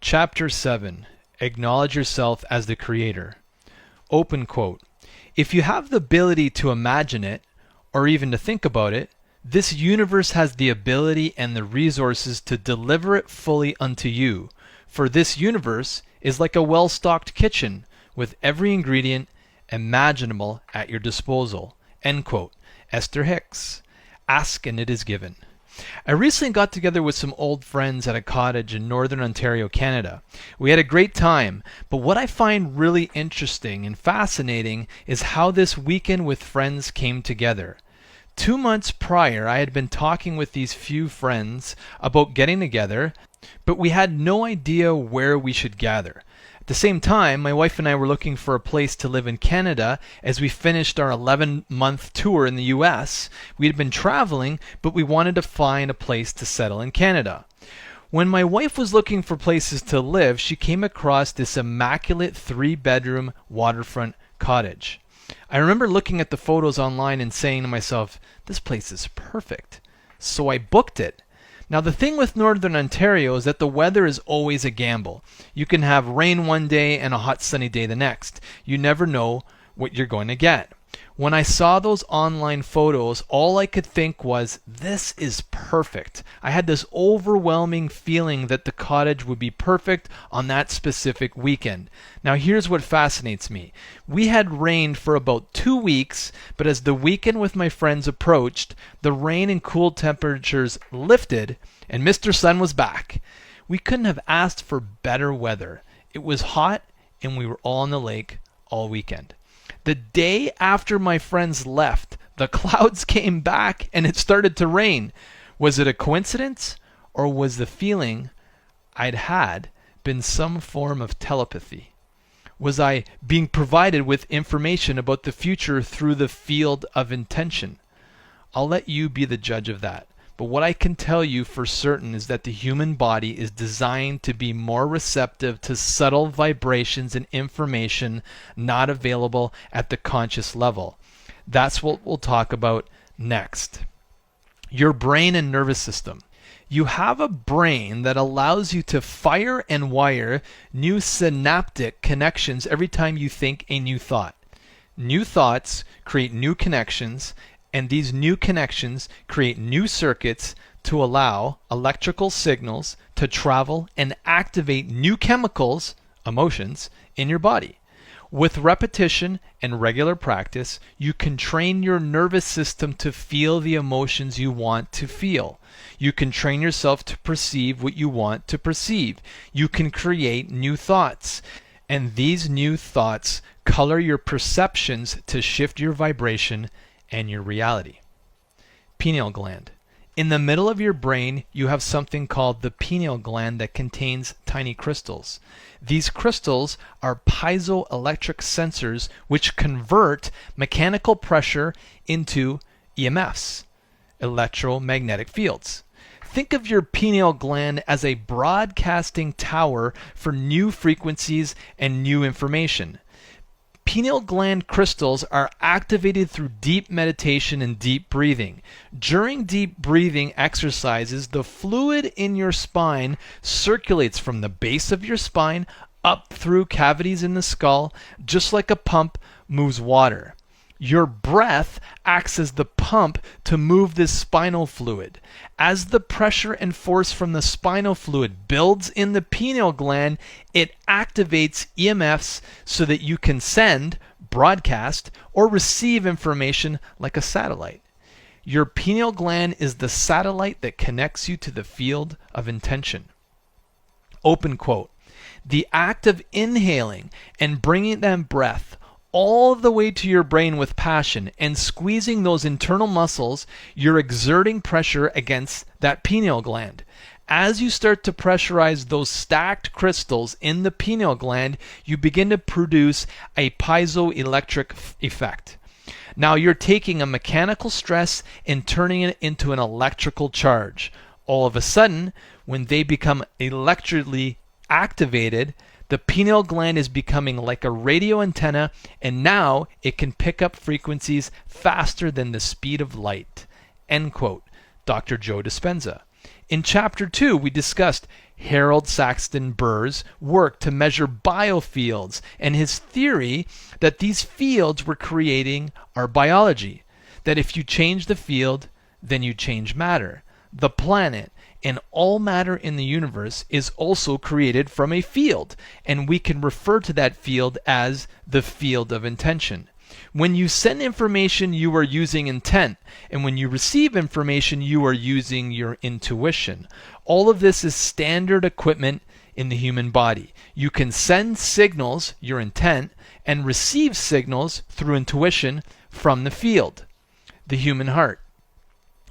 Chapter 7. Acknowledge yourself as the creator. Open quote. If you have the ability to imagine it, or even to think about it, this universe has the ability and the resources to deliver it fully unto you. For this universe is like a well-stocked kitchen with every ingredient imaginable at your disposal. End quote. Esther Hicks. Ask and it is given. I recently got together with some old friends at a cottage in northern Ontario, Canada. We had a great time, but what I find really interesting and fascinating is how this weekend with friends came together. 2 months prior, I had been talking with these few friends about getting together, but we had no idea where we should gather. At the same time, my wife and I were looking for a place to live in Canada as we finished our 11-month tour in the US. We had been traveling, but we wanted to find a place to settle in Canada. When my wife was looking for places to live, she came across this immaculate 3-bedroom waterfront cottage. I remember looking at the photos online and saying to myself, this place is perfect. So I booked it. Now the thing with Northern Ontario is that the weather is always a gamble. You can have rain one day and a hot sunny day the next. You never know what you're going to get. When I saw those online photos, all I could think was, this is perfect. I had this overwhelming feeling that the cottage would be perfect on that specific weekend. Now here's what fascinates me. We had rained for about 2 weeks, but as the weekend with my friends approached, the rain and cool temperatures lifted and Mr. Sun was back. We couldn't have asked for better weather. It was hot and we were all on the lake all weekend. The day after my friends left, the clouds came back and it started to rain. Was it a coincidence, or was the feeling I'd had been some form of telepathy? Was I being provided with information about the future through the field of intention? I'll let you be the judge of that. But what I can tell you for certain is that the human body is designed to be more receptive to subtle vibrations and information not available at the conscious level. That's what we'll talk about next. Your brain and nervous system. You have a brain that allows you to fire and wire new synaptic connections every time you think a new thought. New thoughts create new connections, and these new connections create new circuits to allow electrical signals to travel and activate new chemicals, emotions, in your body. With repetition and regular practice, you can train your nervous system to feel the emotions you want to feel. You can train yourself to perceive what you want to perceive. You can create new thoughts. And these new thoughts color your perceptions to shift your vibration and your reality. Pineal gland. In the middle of your brain, you have something called the pineal gland that contains tiny crystals. These crystals are piezoelectric sensors which convert mechanical pressure into EMFs, electromagnetic fields. Think of your pineal gland as a broadcasting tower for new frequencies and new information. Pineal gland crystals are activated through deep meditation and deep breathing. During deep breathing exercises, the fluid in your spine circulates from the base of your spine up through cavities in the skull, just like a pump moves water. Your breath acts as the pump to move this spinal fluid. As the pressure and force from the spinal fluid builds in the pineal gland, it activates EMFs so that you can send, broadcast, or receive information like a satellite. Your pineal gland is the satellite that connects you to the field of intention. Open quote. The act of inhaling and bringing that breath all the way to your brain with passion and squeezing those internal muscles, you're exerting pressure against that pineal gland. As you start to pressurize those stacked crystals in the pineal gland, you begin to produce a piezoelectric effect. Now you're taking a mechanical stress and turning it into an electrical charge. All of a sudden, when they become electrically activated, the pineal gland is becoming like a radio antenna, and now it can pick up frequencies faster than the speed of light. End quote. Dr. Joe Dispenza. In Chapter 2, we discussed Harold Saxton Burr's work to measure biofields and his theory that these fields were creating our biology. That if you change the field, then you change matter. The planet and all matter in the universe is also created from a field, and we can refer to that field as the field of intention. When you send information, you are using intent, and when you receive information, you are using your intuition. All of this is standard equipment in the human body. You can send signals, your intent, and receive signals through intuition from the field, the human heart.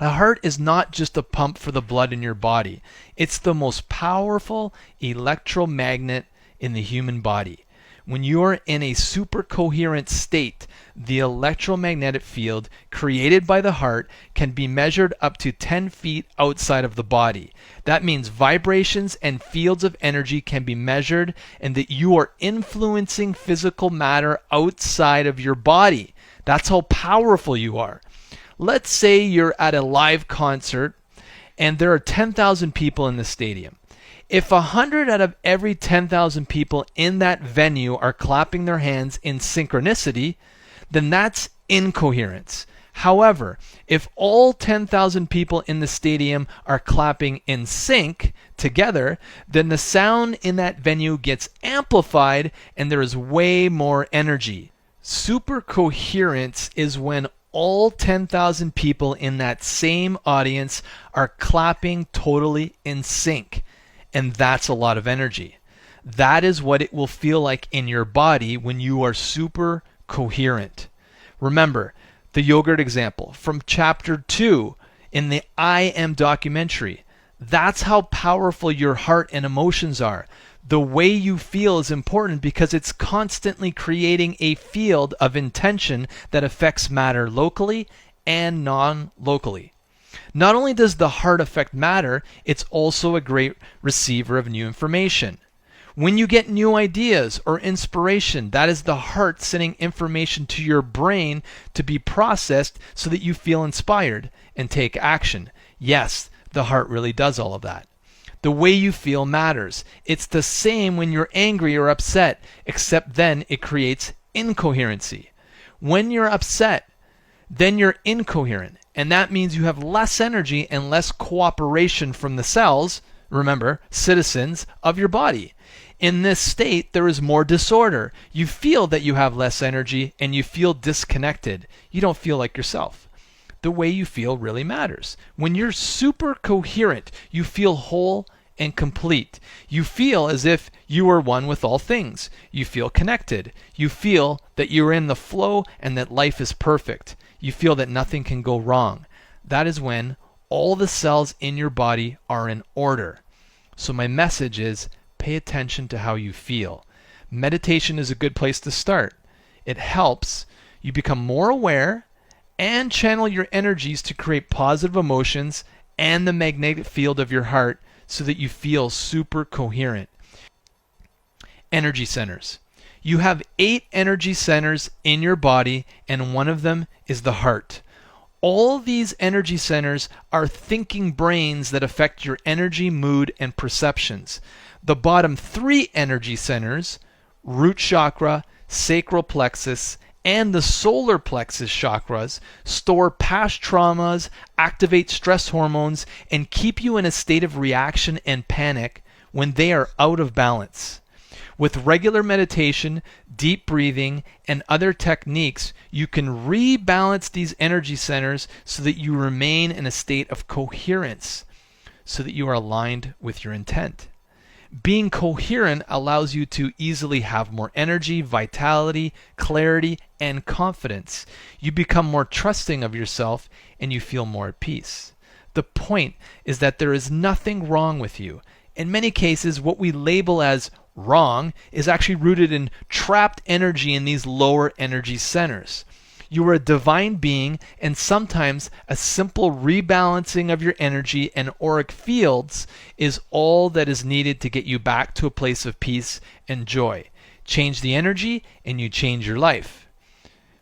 A heart is not just a pump for the blood in your body. It's the most powerful electromagnet in the human body. When you are in a super coherent state, the electromagnetic field created by the heart can be measured up to 10 feet outside of the body. That means vibrations and fields of energy can be measured, and that you are influencing physical matter outside of your body. That's how powerful you are. Let's say you're at a live concert and there are 10,000 people in the stadium. If 100 out of every 10,000 people in that venue are clapping their hands in synchronicity, then that's incoherence. However, if all 10,000 people in the stadium are clapping in sync together, then the sound in that venue gets amplified and there is way more energy. Supercoherence is when all 10,000 people in that same audience are clapping totally in sync. And that's a lot of energy. That is what it will feel like in your body when you are super coherent. Remember the yogurt example from chapter 2 in the I Am documentary. That's how powerful your heart and emotions are. The way you feel is important because it's constantly creating a field of intention that affects matter locally and non-locally. Not only does the heart affect matter, it's also a great receiver of new information. When you get new ideas or inspiration, that is the heart sending information to your brain to be processed so that you feel inspired and take action. Yes, the heart really does all of that. The way you feel matters. It's the same when you're angry or upset, except then it creates incoherency. When you're upset, then you're incoherent, and that means you have less energy and less cooperation from the cells, remember, citizens of your body. In this state, there is more disorder. You feel that you have less energy and you feel disconnected. You don't feel like yourself. The way you feel really matters. When you're super coherent, you feel whole and complete. You feel as if you are one with all things. You feel connected. You feel that you're in the flow and that life is perfect. You feel that nothing can go wrong. That is when all the cells in your body are in order. So my message is, pay attention to how you feel. Meditation is a good place to start. It helps you become more aware and channel your energies to create positive emotions and the magnetic field of your heart so that you feel super coherent. Energy centers. You have 8 energy centers in your body, and one of them is the heart. All these energy centers are thinking brains that affect your energy, mood, and perceptions. The bottom 3 energy centers, root chakra, sacral plexus, and the solar plexus chakras, store past traumas, activate stress hormones, and keep you in a state of reaction and panic when they are out of balance. With regular meditation, deep breathing, and other techniques, you can rebalance these energy centers so that you remain in a state of coherence, so that you are aligned with your intent. Being coherent allows you to easily have more energy, vitality, clarity, and confidence. You become more trusting of yourself and you feel more at peace. The point is that there is nothing wrong with you. In many cases, what we label as wrong is actually rooted in trapped energy in these lower energy centers. You are a divine being, and sometimes a simple rebalancing of your energy and auric fields is all that is needed to get you back to a place of peace and joy. Change the energy and you change your life.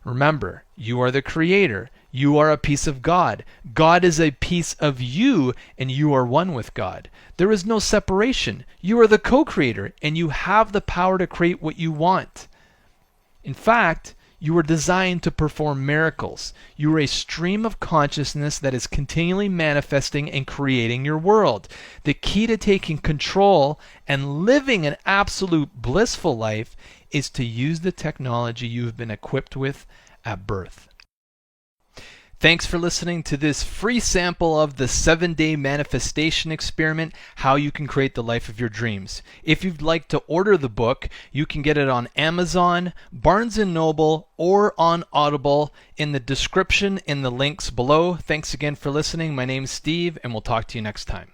Remember, you are the creator. You are a piece of God. God is a piece of you, and you are one with God. There is no separation. You are the co-creator, and you have the power to create what you want. In fact, you were designed to perform miracles. You are a stream of consciousness that is continually manifesting and creating your world. The key to taking control and living an absolute blissful life is to use the technology you've been equipped with at birth. Thanks for listening to this free sample of the 7-day manifestation experiment, how you can create the life of your dreams. If you'd like to order the book, you can get it on Amazon, Barnes & Noble, or on Audible in the description in the links below. Thanks again for listening. My name's Steve, and we'll talk to you next time.